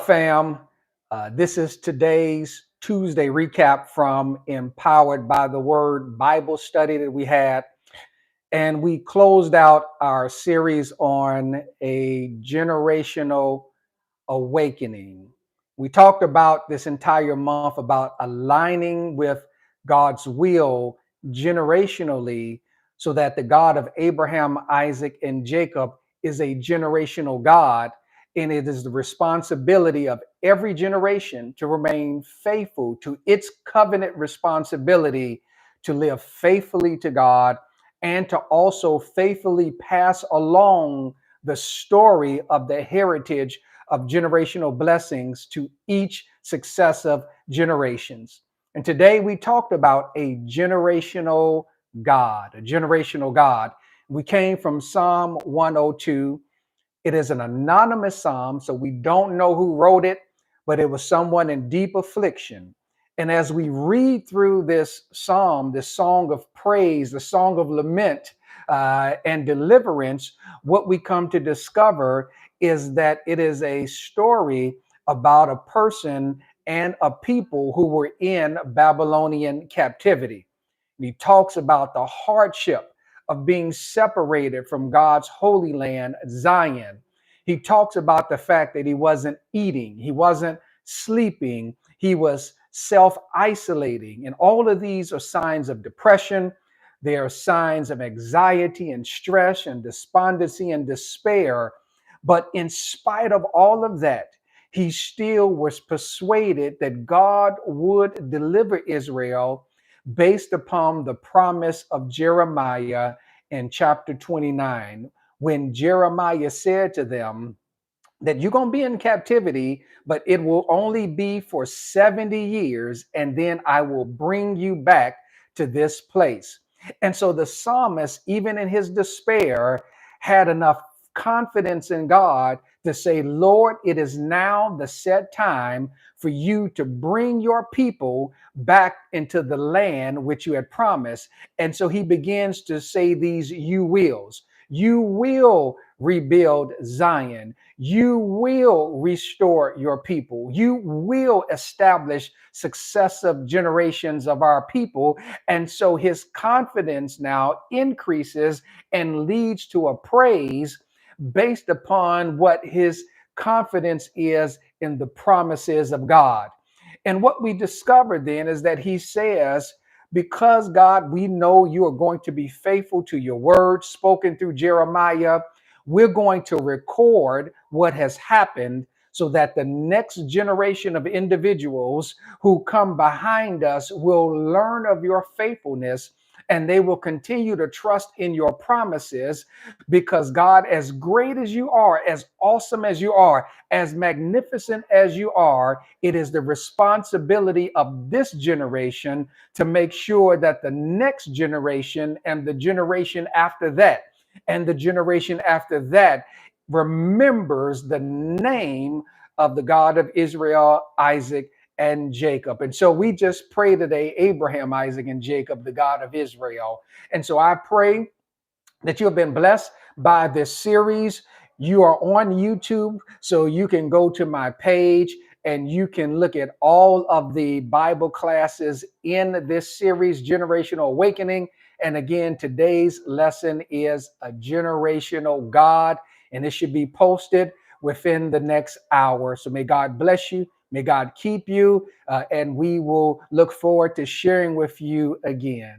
fam? This is today's Tuesday recap from Empowered by the Word Bible study that we had. And we closed out our series on a generational awakening. We talked about this entire month about aligning with God's will generationally so that the God of Abraham, Isaac, and Jacob is a generational God. And it is the responsibility of every generation to remain faithful to its covenant responsibility to live faithfully to God and to also faithfully pass along the story of the heritage of generational blessings to each successive generations. And today we talked about a generational God, a generational God. We came from Psalm 102. It is an anonymous psalm, so we don't know who wrote it, but it was someone in deep affliction. And as we read through this psalm, this song of praise, the song of lament and deliverance, what we come to discover is that it is a story about a person and a people who were in Babylonian captivity. And he talks about the hardship of being separated from God's holy land, Zion. He talks about the fact that he wasn't eating, he wasn't sleeping, he was self isolating. And all of these are signs of depression. They are signs of anxiety and stress and despondency and despair. But in spite of all of that, he still was persuaded that God would deliver Israel based upon the promise of Jeremiah in chapter 29, when Jeremiah said to them that you're going to be in captivity, but it will only be for 70 years, and then I will bring you back to this place. And so the psalmist, even in his despair, had enough confidence in God to say, Lord, it is now the set time for you to bring your people back into the land which you had promised. And so he begins to say these you wills. You will rebuild Zion. You will restore your people. You will establish successive generations of our people. And so his confidence now increases and leads to a praise based upon what his confidence is in the promises of God. And what we discover then is that he says, because God, we know you are going to be faithful to your word spoken through Jeremiah, we're going to record what has happened so that the next generation of individuals who come behind us will learn of your faithfulness and they will continue to trust in your promises because God, as great as you are, as awesome as you are, as magnificent as you are, it is the responsibility of this generation to make sure that the next generation and the generation after that and the generation after that remembers the name of the God of Israel, Isaac, and Jacob. And so we just pray today, Abraham, Isaac, and Jacob, the God of Israel. And so I pray that you have been blessed by this series. You are on YouTube, so you can go to my page and you can look at all of the Bible classes in this series, Generational Awakening. And again, today's lesson is a generational God, and it should be posted within the next hour. So may God bless you. May God keep you, and we will look forward to sharing with you again.